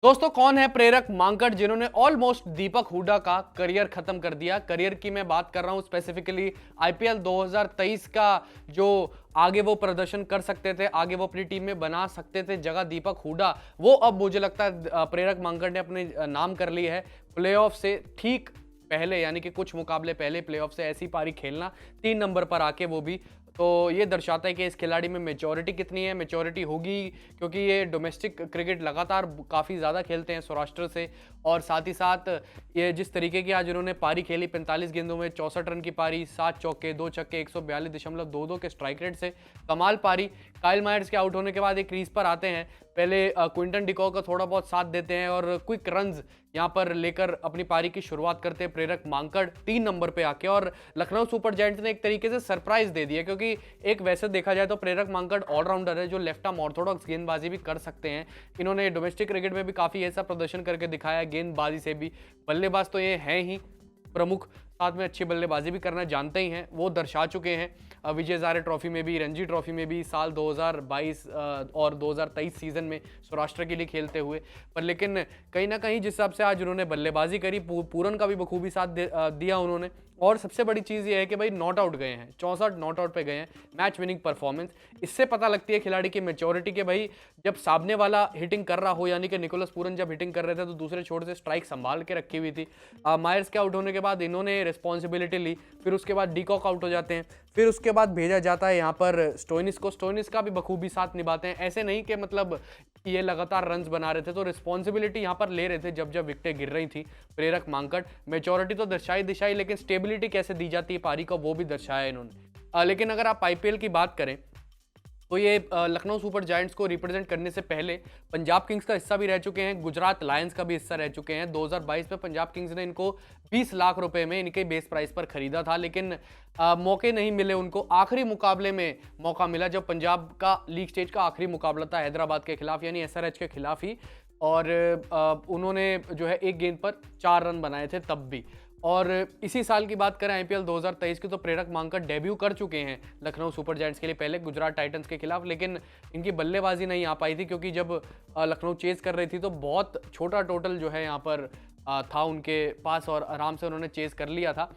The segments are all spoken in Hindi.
दोस्तों, कौन है प्रेरक मांकड़ जिन्होंने ऑलमोस्ट दीपक हुडा का करियर खत्म कर दिया। करियर की मैं बात कर रहा हूं स्पेसिफिकली आईपीएल 2023 का। जो आगे वो प्रदर्शन कर सकते थे, आगे वो अपनी टीम में बना सकते थे जगह दीपक हुडा, वो अब मुझे लगता है प्रेरक मांकड़ ने अपने नाम कर ली है। प्लेऑफ से ठीक पहले, यानी कि कुछ मुकाबले पहले प्लेऑफ से ऐसी पारी खेलना 3 नंबर पर आके, वो भी तो ये दर्शाता है कि इस खिलाड़ी में मैच्योरिटी कितनी है। मैच्योरिटी होगी क्योंकि ये डोमेस्टिक क्रिकेट लगातार काफ़ी ज़्यादा खेलते हैं सौराष्ट्र से, और साथ ही साथ ये जिस तरीके की आज उन्होंने पारी खेली, 45 गेंदों में 64 रन की पारी, 7 चौके 2 छक्के, 142.22 के स्ट्राइक रेट से कमाल पारी। काइल मायर्स के आउट होने के बाद एक क्रीज पर आते हैं, पहले क्विंटन डिकॉक का थोड़ा बहुत साथ देते हैं और क्विक रन्स यहां पर लेकर अपनी पारी की शुरुआत करते हैं प्रेरक मांकड़ 3 नंबर पे आके। और लखनऊ सुपर जायंट्स ने एक तरीके से सरप्राइज दे दिया, क्योंकि एक वैसे देखा जाए तो प्रेरक मांकड़ ऑलराउंडर है जो लेफ्ट आर्म ऑर्थोडॉक्स गेंदबाजी भी कर सकते हैं। इन्होंने डोमेस्टिक क्रिकेट में भी काफी ऐसा प्रदर्शन करके दिखाया है, गेंदबाजी से भी। बल्लेबाज तो ये हैं ही प्रमुख, साथ में अच्छी बल्लेबाजी भी करना जानते ही हैं, वो दर्शा चुके हैं विजय हजारे ट्रॉफी में भी, रणजी ट्रॉफी में भी, साल 2022 और 2023 सीजन में सौराष्ट्र के लिए खेलते हुए। पर लेकिन कहीं ना कहीं जिस हिसाब से आज उन्होंने बल्लेबाजी करी, पूरन का भी बखूबी साथ दिया उन्होंने। और सबसे बड़ी चीज़ ये है कि भाई नॉट आउट गए हैं, 64 नॉट आउट पे गए हैं, मैच विनिंग परफॉर्मेंस। इससे पता लगती है खिलाड़ी की मैच्योरिटी के भाई जब सामने वाला हिटिंग कर रहा हो, यानी कि निकोलस पूरन जब हिटिंग कर रहे थे तो दूसरे छोर से स्ट्राइक संभाल के रखी हुई थी। मायर्स के आउट होने के बाद इन्होंने रिस्पॉन्सिबिलिटी ली, फिर उसके बाद डीकॉक आउट हो जाते हैं, फिर उसके बाद भेजा जाता है यहाँ पर स्टोइनिस को। स्टोइनिस का भी बखूबी साथ निभाते हैं, ऐसे नहीं कि मतलब ये लगातार रन्स बना रहे थे, तो रिस्पॉन्सिबिलिटी यहाँ पर ले रहे थे जब जब विकेटें गिर रही थी। प्रेरक मांकड़ मैच्योरिटी तो दिशाई, लेकिन स्टेबिलिटी कैसे दी जाती है पारी का वो भी दर्शाया इन्होंने। लेकिन अगर आप आईपीएल की बात करें तो ये लखनऊ सुपर जायंट्स को रिप्रेजेंट करने से पहले पंजाब किंग्स का हिस्सा भी रह चुके हैं, गुजरात लायंस का भी हिस्सा रह चुके हैं। 2022 में पंजाब किंग्स ने इनको 20 लाख रुपए में इनके बेस प्राइस पर खरीदा था, लेकिन मौके नहीं मिले उनको। आखिरी मुकाबले में मौका मिला जब पंजाब का लीग स्टेज का आखिरी मुकाबला था हैदराबाद के खिलाफ, यानी एसआरएच के खिलाफ ही, और उन्होंने जो है एक गेंद पर 4 रन बनाए थे तब भी। और इसी साल की बात करें आईपीएल 2023 की, तो प्रेरक मांकड़ डेब्यू कर चुके हैं लखनऊ सुपर जायंट्स के लिए, पहले गुजरात टाइटंस के खिलाफ, लेकिन इनकी बल्लेबाजी नहीं आ पाई थी क्योंकि जब लखनऊ चेज कर रही थी तो बहुत छोटा टोटल जो है यहाँ पर था उनके पास, और आराम से उन्होंने चेज कर लिया था।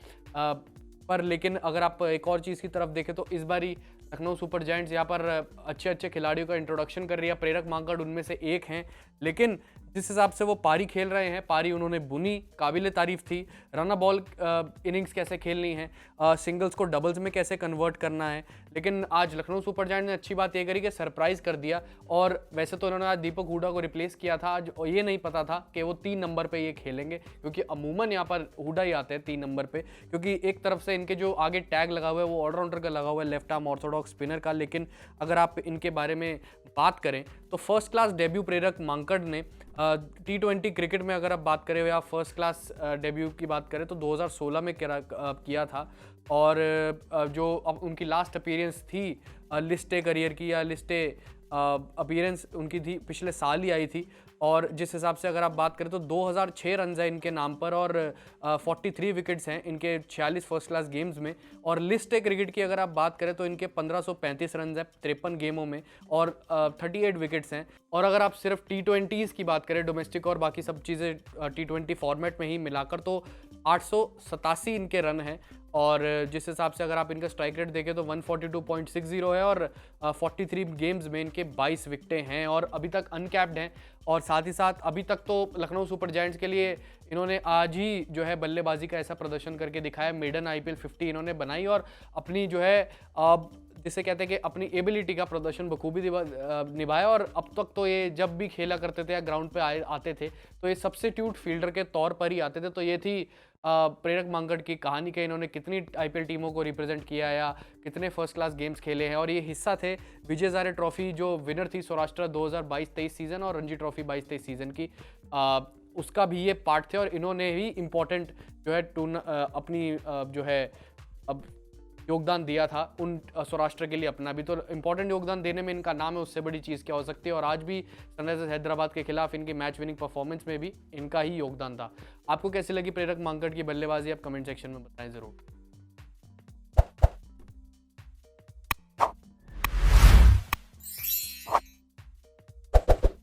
पर लेकिन अगर आप एक और चीज़ की तरफ देखें तो इस बारी लखनऊ सुपर जायंट्स यहाँ पर अच्छे अच्छे खिलाड़ियों का इंट्रोडक्शन कर रही है, प्रेरक मांकड़ उनमें से एक हैं। लेकिन जिस हिसाब से वो पारी खेल रहे हैं, पारी उन्होंने बुनी, काबिले तारीफ थी। रन बॉल इनिंग्स कैसे खेलनी है, सिंगल्स को डबल्स में कैसे कन्वर्ट करना है, लेकिन आज लखनऊ सुपर जायंट्स ने अच्छी बात ये करी कि सरप्राइज कर दिया। और वैसे तो उन्होंने आज दीपक हुडा को रिप्लेस किया था, आज ये नहीं पता था कि वो 3 नंबर पे ये खेलेंगे, क्योंकि अमूमन यहाँ पर हुडा ही आते हैं 3 नंबर पे, क्योंकि एक तरफ से इनके जो आगे टैग लगा हुआ है वो ऑलराउंडर का लगा हुआ है, लेफ्ट आर्म ऑर्थोडॉक्स स्पिनर का। लेकिन अगर आप इनके बारे में बात करें तो फर्स्ट क्लास डेब्यू प्रेरक मांकड़ ने T20 क्रिकेट में अगर आप बात करें या फर्स्ट क्लास डेब्यू की बात करें तो 2016 में किया था। और जो अब उनकी लास्ट अपीयरेंस थी लिस्ट ए करियर की, या लिस्ट ए अपीयरेंस उनकी थी पिछले साल ही आई थी। और जिस हिसाब से अगर आप बात करें तो 2006 रन है इनके नाम पर, और 43 विकेट्स हैं इनके 46 फर्स्ट क्लास गेम्स में। और लिस्ट ए क्रिकेट की अगर आप बात करें तो इनके 1535 रन है 53 गेमों में, और 38 विकेट्स हैं। और अगर आप सिर्फ T20s की बात करें, डोमेस्टिक और बाकी सब चीज़ें T20 फॉर्मेट में ही मिलाकर, तो 887 इनके रन हैं। और जिस हिसाब से अगर आप इनका स्ट्राइक रेट देखें तो 142.60 है, और 43 गेम्स में इनके 22 विकेटें हैं, और अभी तक अनकैप्ड हैं। और साथ ही साथ अभी तक तो लखनऊ सुपर जायंट्स के लिए इन्होंने आज ही जो है बल्लेबाजी का ऐसा प्रदर्शन करके दिखाया, मेडन आईपीएल 50 इन्होंने बनाई, और अपनी जो है जिसे कहते हैं कि अपनी एबिलिटी का प्रदर्शन बखूबी निभाया। और अब तक तो ये जब भी खेला करते थे या ग्राउंड पे आते थे तो ये सब्स्टिट्यूट फील्डर के तौर पर ही आते थे। तो ये थी प्रेरक मांकड़ की कहानी के इन्होंने कितनी आईपीएल टीमों को रिप्रेजेंट किया या कितने फर्स्ट क्लास गेम्स खेले हैं। और ये हिस्सा थे विजय हजारे ट्रॉफी जो विनर थी सौराष्ट्र 2022-23 सीजन, और रणजी ट्रॉफी 22-23 सीजन की, उसका भी ये पार्ट थे। और इन्होंने ही इम्पोर्टेंट जो है अपनी जो है अब योगदान दिया था उन सौराष्ट्र के लिए अपना भी। तो इंपॉर्टेंट योगदान देने में इनका नाम है, उससे बड़ी चीज़ क्या हो सकती है। और आज भी सनराइजर्स हैदराबाद के खिलाफ इनकी मैच विनिंग परफॉर्मेंस में भी इनका ही योगदान था। आपको कैसी लगी प्रेरक मांकड़ की बल्लेबाजी, आप कमेंट सेक्शन में बताएं ज़रूर।